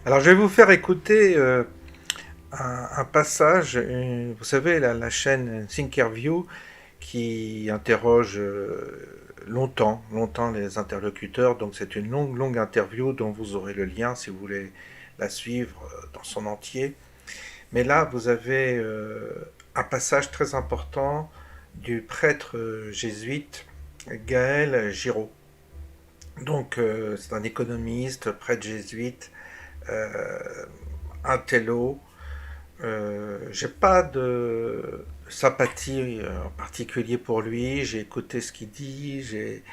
Alors, je vais vous faire écouter un passage. Vous savez, la chaîne Thinkerview qui interroge longtemps les interlocuteurs. Donc, c'est une longue interview dont vous aurez le lien si vous voulez la suivre dans son entier. Mais là, vous avez un passage très important du prêtre jésuite Gaël Giraud. Donc, c'est un économiste, prêtre jésuite, euh, un télo. J'ai pas de sympathie en particulier pour lui. J'ai écouté ce qu'il dit. J'ai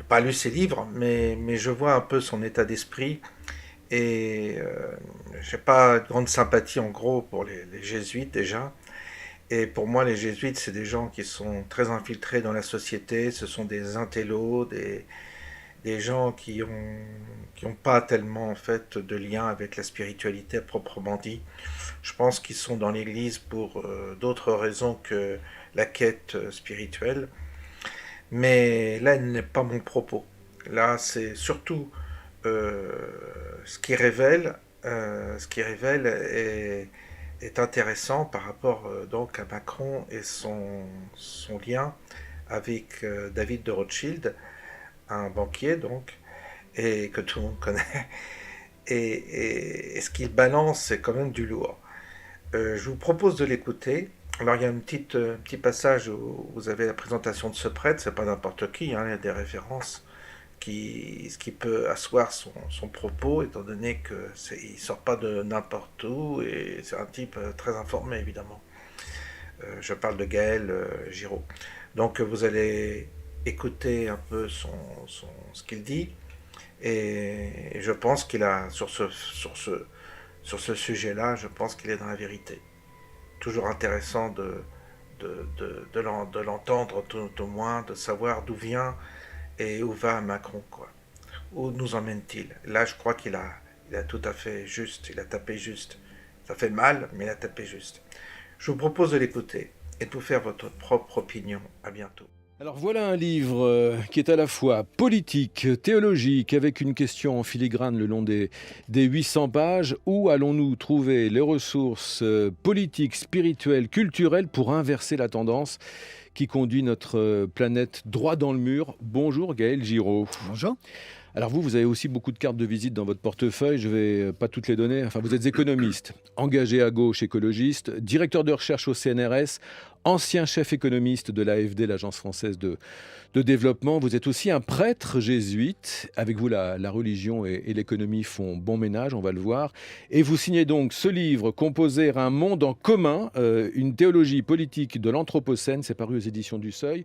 pas lu ses livres, mais je vois un peu son état d'esprit. Et j'ai pas de grande sympathie en gros pour les jésuites déjà. Et pour moi, les jésuites, c'est des gens qui sont très infiltrés dans la société. Ce sont des intellos, des gens qui ont pas tellement en fait de lien avec la spiritualité à proprement dit. Je pense qu'ils sont dans l'Église pour d'autres raisons que la quête spirituelle. Mais là, il n'est pas mon propos. Là, c'est surtout euh, ce qui révèle, est intéressant par rapport donc à Macron et son lien avec David de Rothschild, un banquier donc, et que tout le monde connaît. Et ce qu'il balance, c'est quand même du lourd. Je vous propose de l'écouter. Alors il y a un petit passage où vous avez la présentation de ce prêtre, c'est pas n'importe qui, hein, il y a des références ce qui peut asseoir son propos, étant donné il sort pas de n'importe où et c'est un type très informé évidemment. Je parle de Gaël Giraud. Donc vous allez écouter un peu ce qu'il dit et je pense qu'il a sur ce sujet-là, je pense qu'il est dans la vérité. Toujours intéressant de l'entendre, tout au moins, de savoir d'où vient et où va Macron, quoi. Où nous emmène-t-il? Là, je crois il a tout à fait juste, il a tapé juste. Ça fait mal, mais il a tapé juste. Je vous propose de l'écouter et de vous faire votre propre opinion. À bientôt. Alors voilà un livre qui est à la fois politique, théologique, avec une question en filigrane le long des 800 pages. Où allons-nous trouver les ressources politiques, spirituelles, culturelles pour inverser la tendance qui conduit notre planète droit dans le mur? Bonjour Gaël Giraud. Bonjour. Alors vous avez aussi beaucoup de cartes de visite dans votre portefeuille, je ne vais pas toutes les donner. Enfin, vous êtes économiste, engagé à gauche, écologiste, directeur de recherche au CNRS, ancien chef économiste de l'AFD, l'Agence française de développement. Vous êtes aussi un prêtre jésuite. Avec vous, la religion et l'économie font bon ménage, on va le voir. Et vous signez donc ce livre, Composer un monde en commun, une théologie politique de l'Anthropocène. C'est paru aux éditions du Seuil.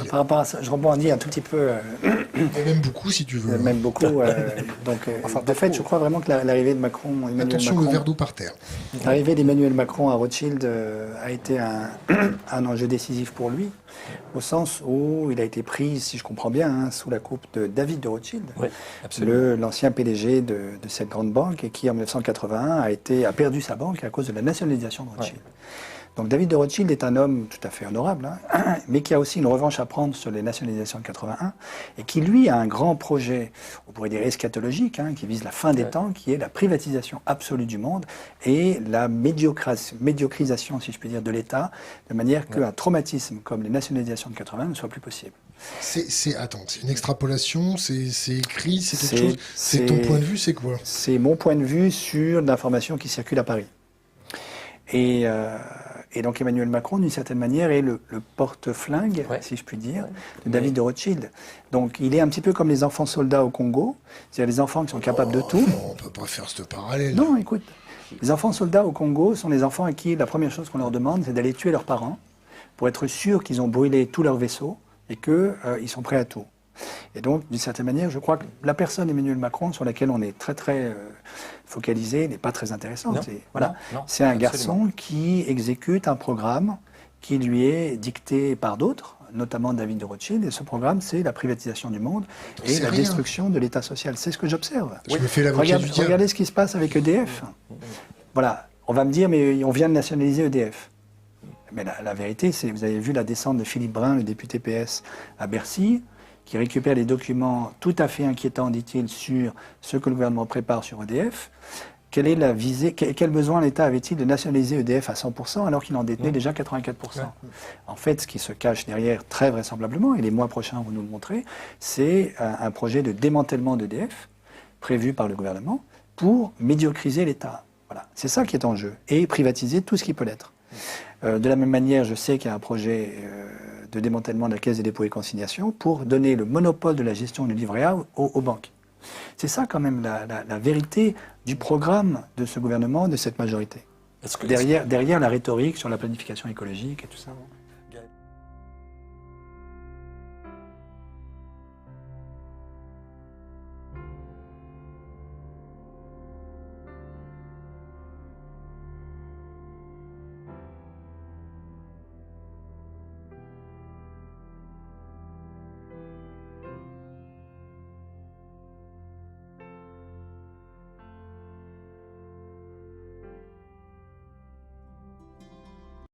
Par rapport à ça, je rebondis un tout petit peu. Et même beaucoup, si tu veux. Même beaucoup. Enfin, de fait, je crois vraiment que l'arrivée de Macron, Attention, le verre d'eau par terre. L'arrivée d'Emmanuel Macron à Rothschild a été un enjeu décisif pour lui, au sens où il a été pris, si je comprends bien, sous la coupe de David de Rothschild, Oui, absolument. l'ancien PDG de cette grande banque, et qui en 1981 a perdu sa banque à cause de la nationalisation de Rothschild. Ouais. Donc David de Rothschild est un homme tout à fait honorable, mais qui a aussi une revanche à prendre sur les nationalisations de 81, et qui, lui, a un grand projet, on pourrait dire eschatologique, qui vise la fin des temps, qui est la privatisation absolue du monde et la médiocrisation, si je puis dire, de l'État, de manière qu'un traumatisme comme les nationalisations de 81 ne soit plus possible. Attends, c'est une extrapolation, c'est écrit, c'est quelque chose. C'est ton point de vue, c'est quoi? C'est mon point de vue sur l'information qui circule à Paris. Et donc Emmanuel Macron, d'une certaine manière, est le porte-flingue, si je puis dire, de David de Rothschild. Donc il est un petit peu comme les enfants soldats au Congo, c'est-à-dire les enfants qui sont capables de tout. On ne peut pas faire ce parallèle. Non, écoute, les enfants soldats au Congo sont les enfants à qui la première chose qu'on leur demande, c'est d'aller tuer leurs parents pour être sûr qu'ils ont brûlé tous leurs vaisseaux et qu'ils sont prêts à tout. Et donc, d'une certaine manière, je crois que la personne Emmanuel Macron, sur laquelle on est très focalisé, n'est pas très intéressante. C'est un garçon qui exécute un programme qui lui est dicté par d'autres, notamment David de Rothschild. Et ce programme, c'est la privatisation du monde et la destruction de l'État social. C'est ce que j'observe. Regardez ce qui se passe avec EDF. Voilà, on va me dire, mais on vient de nationaliser EDF. Mais la vérité, c'est, vous avez vu la descente de Philippe Brun, le député PS, à Bercy, qui récupère des documents tout à fait inquiétants, dit-il, sur ce que le gouvernement prépare sur EDF. Quelle est la visée, quel besoin l'État avait-il de nationaliser EDF à 100% alors qu'il en détenait déjà 84%? En fait, ce qui se cache derrière, très vraisemblablement, et les mois prochains vont nous le montrer, c'est un projet de démantèlement d'EDF prévu par le gouvernement pour médiocriser l'État. Voilà, c'est ça qui est en jeu, et privatiser tout ce qui peut l'être. De la même manière, je sais qu'il y a un projet de démantèlement de la Caisse des dépôts et consignations pour donner le monopole de la gestion du livret A aux banques. C'est ça quand même la vérité du programme de ce gouvernement, de cette majorité. Derrière la rhétorique sur la planification écologique et tout ça.